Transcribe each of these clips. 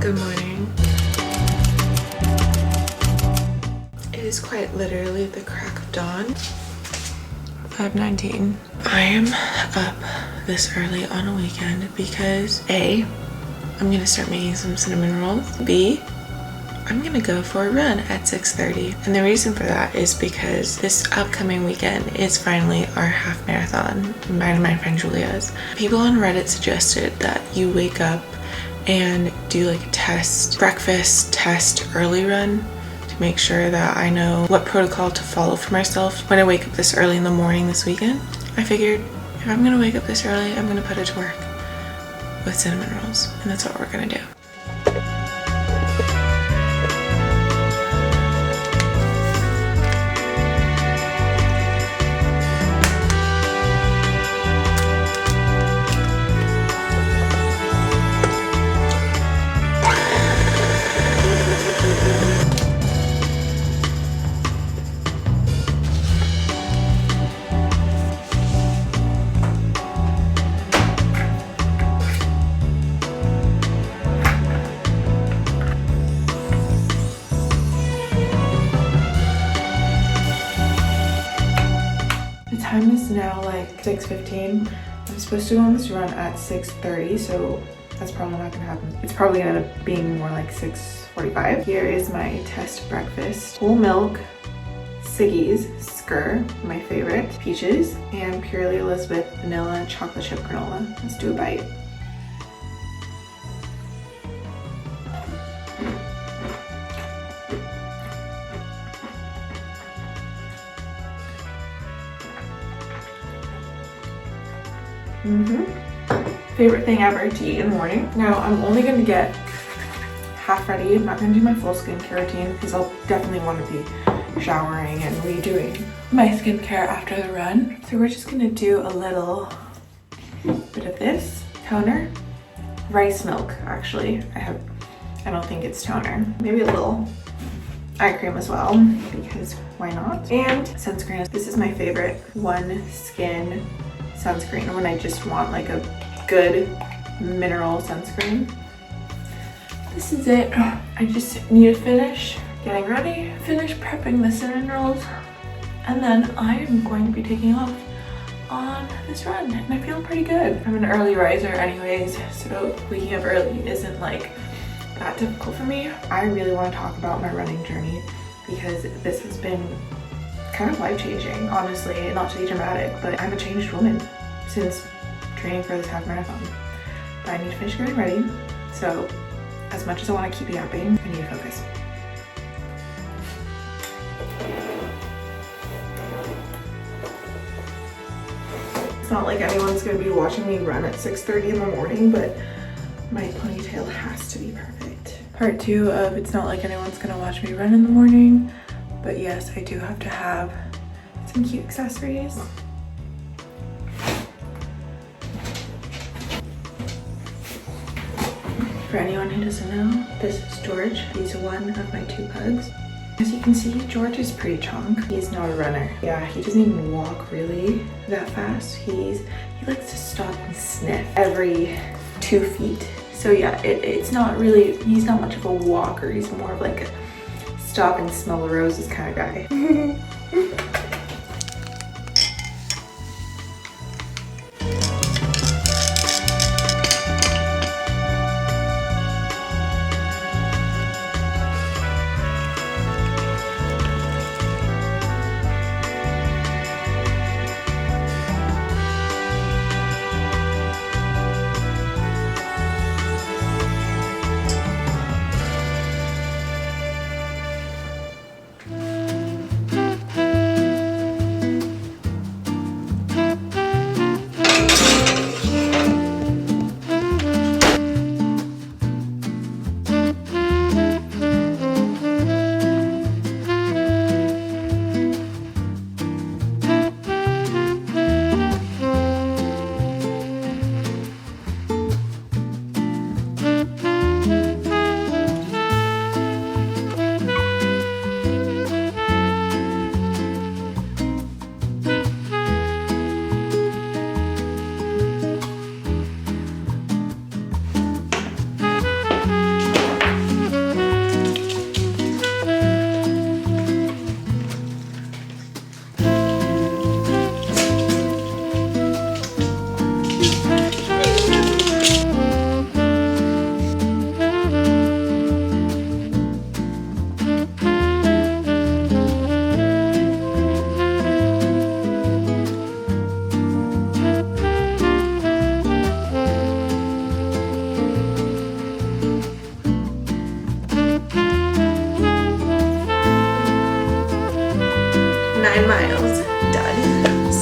Good morning. It is quite literally the crack of dawn. 5:19. I am up this early on a weekend because A, I'm gonna start making some cinnamon rolls. B, I'm gonna go for a run at 6:30. And the reason for that is because this upcoming weekend is finally our half marathon, mine and my friend Julia's. People on Reddit suggested that you wake up and do like a breakfast test early run to make sure that I know what protocol to follow for myself when I wake up this early in the morning this weekend. I figured if I'm gonna wake up this early, I'm gonna put it to work with cinnamon rolls, and that's what we're gonna do. The time is now like 6:15. I'm supposed to go on this run at 6:30, so that's probably not gonna happen. It's probably gonna end up being more like 6:45. Here is my test breakfast. Whole milk, Siggy's, Skr, my favorite, peaches, and Purely Elizabeth vanilla chocolate chip granola. Let's do a bite. Favorite thing ever to eat in the morning. Now I'm only going to get half ready. I'm not going to do my full skincare routine because I'll definitely want to be showering and redoing my skincare after the run. So we're just going to do a little bit of this toner, rice milk. Actually, I don't think it's toner. Maybe a little eye cream as well because why not? And sunscreen. This is my favorite One Skin sunscreen when I just want like a good mineral sunscreen. This is it. I just need to finish getting ready, finish prepping the cinnamon rolls, and then I am going to be taking off on this run, and I feel pretty good. I'm an early riser anyways, so waking up early isn't like that difficult for me. I really want to talk about my running journey because this has been kind of life-changing, honestly, not to be dramatic, but I'm a changed woman since training for this half marathon. But I need to finish getting ready, so as much as I want to keep yapping, I need to focus. It's not like anyone's going to be watching me run at 6:30 in the morning, but my ponytail has to be perfect. Part 2 of it's not like anyone's going to watch me run in the morning, but yes, I do have to have some cute accessories. For anyone who doesn't know, this is George. He's one of my 2 pugs. As you can see, George is pretty chunk. He's not a runner. Yeah, he doesn't even walk really that fast. He likes to stop and sniff every 2 feet. So yeah, it's not really, he's not much of a walker. He's more of like a stop and smell the roses kind of guy.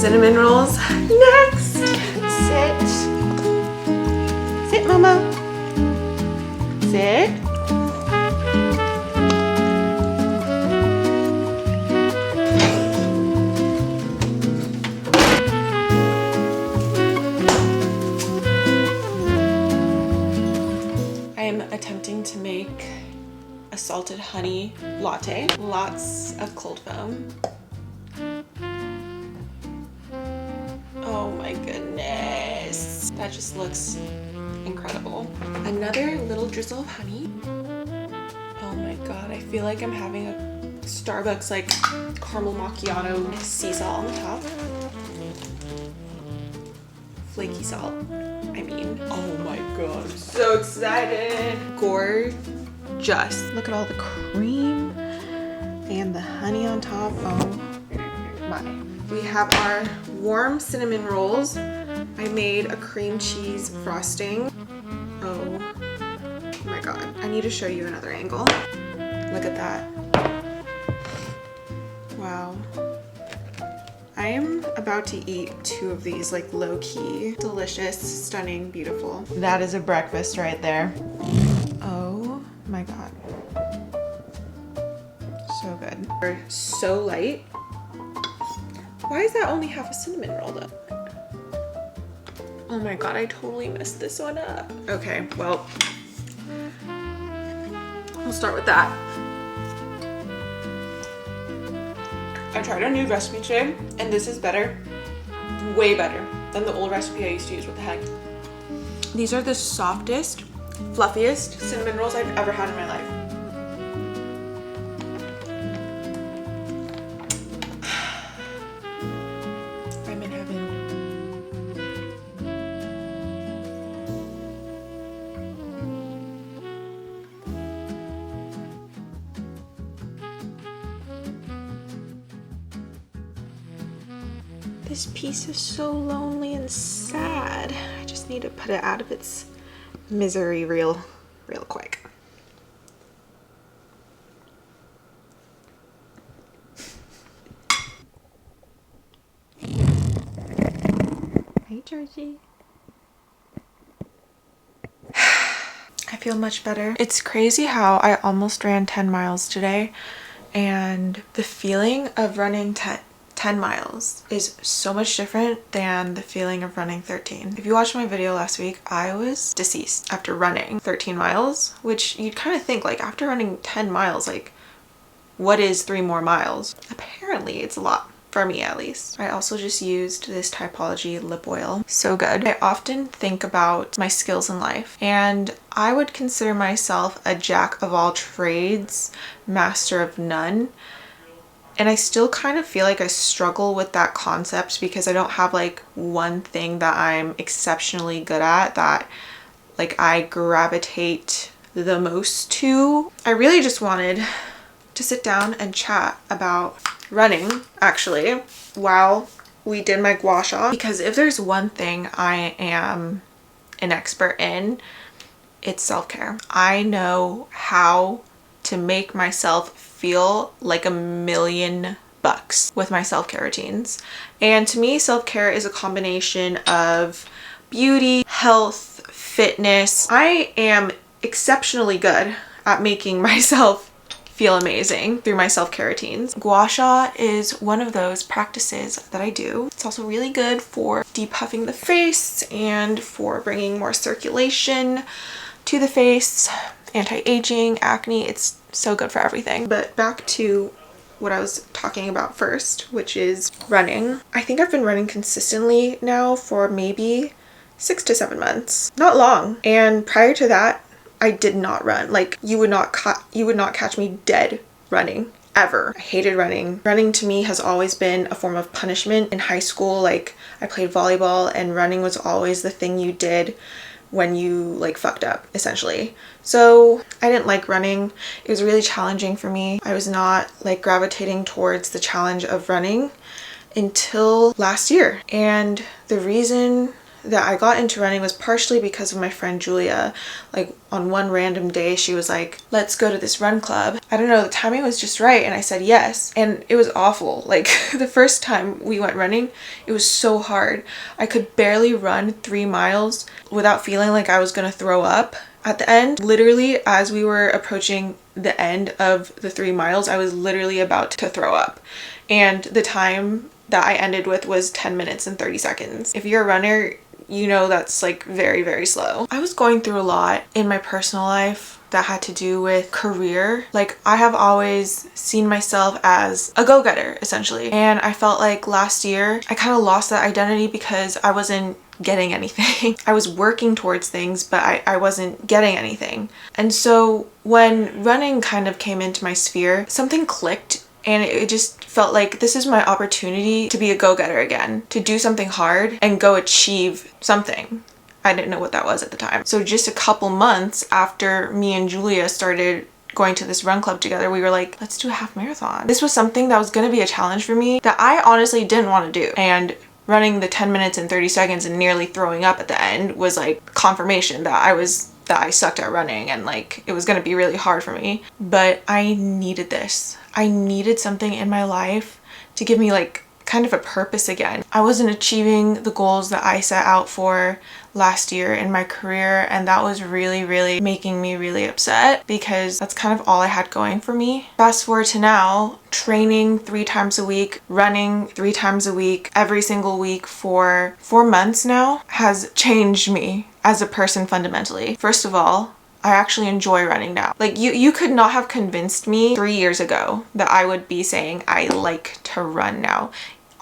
cinnamon rolls next. Sit. Sit, mama. Sit. I am attempting to make a salted honey latte. Lots of cold foam. Oh my goodness. That just looks incredible. Another little drizzle of honey. Oh my god, I feel like I'm having a Starbucks like caramel macchiato sea salt on the top. Flaky salt, I mean. Oh my god, I'm so excited. Gorgeous. Look at all the cream and the honey on top. Oh my. We have our warm cinnamon rolls. I made a cream cheese frosting. Oh my god. I need to show you another angle. Look at that. Wow. I am about to eat 2 of these, like low-key, delicious, stunning, beautiful. That is a breakfast right there. Oh my god. So good. They're so light. Why is that only half a cinnamon roll though? Oh my god, I totally messed this one up. Okay, well, I'll start with that. I tried a new recipe today, and this is better, way better than the old recipe I used to use. What the heck? These are the softest, fluffiest cinnamon rolls I've ever had in my life. I'm in heaven. This piece is so lonely and sad. I just need to put it out of its misery real quick. Hey, Georgie. I feel much better. It's crazy how I almost ran 10 miles today, and the feeling of running 10 miles is so much different than the feeling of running 13. If you watched my video last week, I was deceased after running 13 miles, which you'd kind of think, like, after running 10 miles, like, what is 3 more miles? Apparently it's a lot, for me at least. I also just used this Typology lip oil. So good. I often think about my skills in life, and I would consider myself a jack of all trades, master of none. And I still kind of feel like I struggle with that concept because I don't have like one thing that I'm exceptionally good at that like I gravitate the most to. I really just wanted to sit down and chat about running actually while we did my gua sha, because if there's one thing I am an expert in, it's self-care. I know how to make myself feel like $1,000,000 with my self-care routines. And to me, self-care is a combination of beauty, health, fitness. I am exceptionally good at making myself feel amazing through my self-care routines. Gua sha is one of those practices that I do. It's also really good for depuffing the face and for bringing more circulation to the face, anti-aging, acne. It's so good for everything. But back to what I was talking about first, which is running. I think I've been running consistently now for maybe 6 to 7 months. Not long. And prior to that, I did not run. Like, you would not catch me dead running ever. I hated running. Running to me has always been a form of punishment. In high school, like, I played volleyball and running was always the thing you did when you like fucked up, essentially. So I didn't like running. It was really challenging for me. I was not like gravitating towards the challenge of running until last year. And the reason that I got into running was partially because of my friend Julia. Like on one random day, she was like, let's go to this run club. I don't know, the timing was just right and I said yes. And it was awful. Like the first time we went running, it was so hard. I could barely run 3 miles without feeling like I was gonna throw up. At the end, literally as we were approaching the end of the 3 miles, I was literally about to throw up. And the time that I ended with was 10 minutes and 30 seconds. If you're a runner, you know that's like very, very slow. I was going through a lot in my personal life that had to do with career. Like I have always seen myself as a go-getter essentially. And I felt like last year I kind of lost that identity because I wasn't getting anything. I was working towards things, but I wasn't getting anything. And so when running kind of came into my sphere, something clicked and it just felt like this is my opportunity to be a go-getter again, to do something hard and go achieve something. I didn't know what that was at the time. So just a couple months after me and Julia started going to this run club together, we were like, let's do a half marathon. This was something that was going to be a challenge for me that I honestly didn't want to do. And running the 10 minutes and 30 seconds and nearly throwing up at the end was like confirmation that I sucked at running and like it was going to be really hard for me. But I needed this. I needed something in my life to give me like kind of a purpose again. I wasn't achieving the goals that I set out for last year in my career, and that was really, really making me really upset because that's kind of all I had going for me. Fast forward to now, training 3 times a week, running 3 times a week, every single week for 4 months now has changed me as a person fundamentally. First of all, I actually enjoy running now. Like you could not have convinced me 3 years ago that I would be saying I like to run now.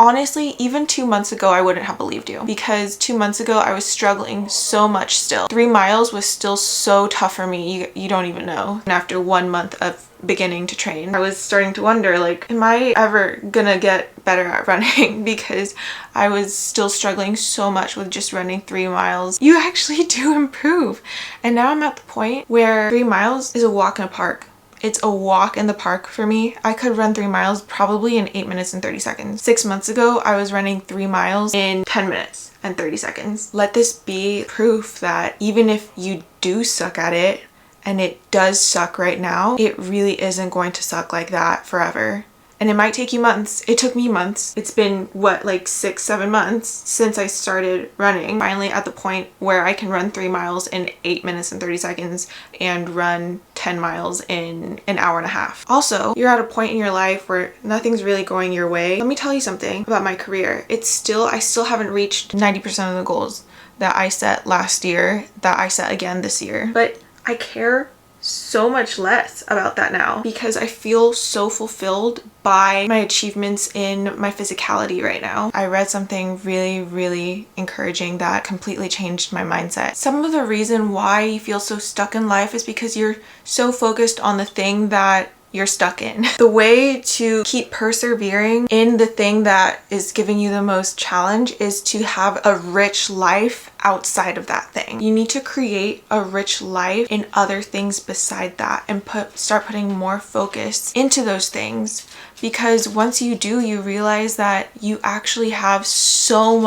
Honestly, even 2 months ago, I wouldn't have believed you because 2 months ago, I was struggling so much still. 3 miles was still so tough for me. You don't even know. And after 1 month of beginning to train, I was starting to wonder, like, am I ever gonna get better at running? Because I was still struggling so much with just running 3 miles. You actually do improve. And now I'm at the point where 3 miles is a walk in a park. It's a walk in the park for me. I could run 3 miles probably in 8 minutes and 30 seconds. 6 months ago, I was running 3 miles in 10 minutes and 30 seconds. Let this be proof that even if you do suck at it, and it does suck right now, it really isn't going to suck like that forever. And it might take you months. It took me months. It's been what, like 6-7 months since I started running. Finally at the point where I can run 3 miles in 8 minutes and 30 seconds and run 10 miles in an hour and a half. Also, you're at a point in your life where nothing's really going your way. Let me tell you something about my career. I still haven't reached 90% of the goals that I set last year, that I set again this year. But I care so much less about that now because I feel so fulfilled by my achievements in my physicality right now. I read something really, really encouraging that completely changed my mindset. Some of the reason why you feel so stuck in life is because you're so focused on the thing that you're stuck in. The way to keep persevering in the thing that is giving you the most challenge is to have a rich life outside of that thing. You need to create a rich life in other things beside that and start putting more focus into those things, because once you do, you realize that you actually have so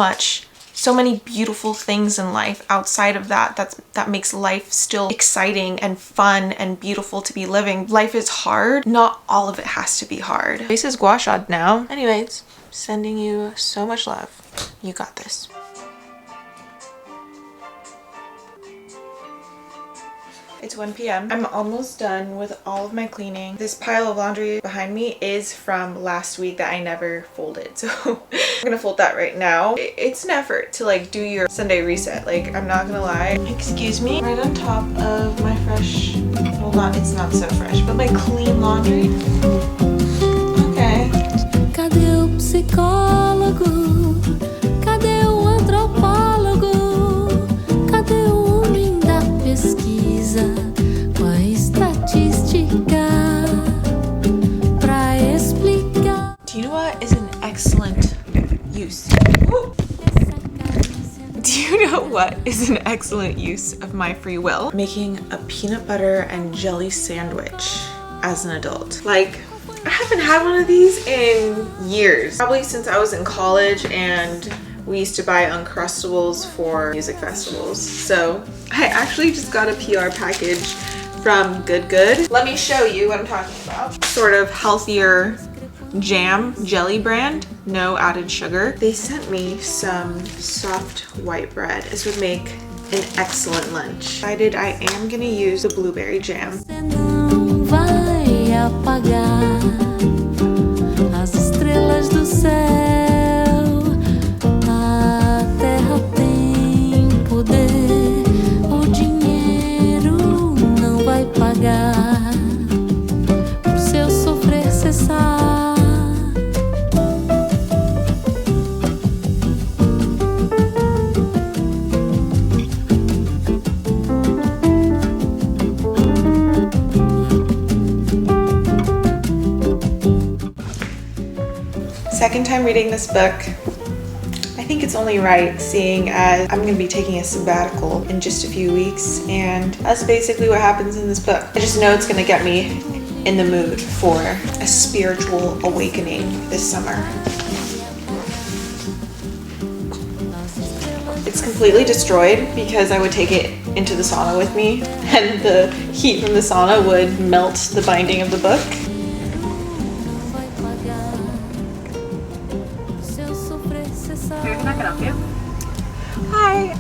many beautiful things in life outside of that makes life still exciting and fun and beautiful to be living. Life is hard. Not all of it has to be hard. Face is gua shad now. Anyways, sending you so much love. You got this. It's 1 p.m. I'm almost done with all of my cleaning. This pile of laundry behind me is from last week that I never folded. So I'm gonna fold that right now. It's an effort to like do your Sunday reset. Like, I'm not gonna lie. Excuse me. Right on top of my fresh, well, it's not so fresh, but my clean laundry. Okay. Cadê o psicólogo? Cadê o antropólogo? Cadê o homem da pesquisa com a estatística pra explicar? Do you know what is an excellent use? Do you know what is an excellent use of my free will? Making a peanut butter and jelly sandwich as an adult. Like, I haven't had one of these in years. Probably since I was in college and we used to buy Uncrustables for music festivals. So I actually just got a PR package from Good Good. Let me show you what I'm talking about. Sort of healthier jam jelly brand, no added sugar. They sent me some soft white bread. This would make an excellent lunch. Decided I am gonna use the blueberry jam. Você não vai apagar as estrelas do céu. A terra tem poder, o dinheiro não vai pagar o seu sofrer cessar. Second time reading this book. I think it's only right, seeing as I'm going to be taking a sabbatical in just a few weeks, and that's basically what happens in this book. I just know it's going to get me in the mood for a spiritual awakening this summer. It's completely destroyed because I would take it into the sauna with me, and the heat from the sauna would melt the binding of the book. Hi,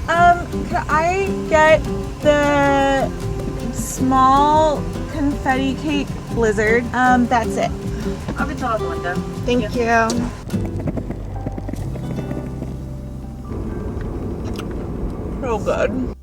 could I get the small confetti cake blizzard? That's it. I'll be told out the window. Thank you. Real good.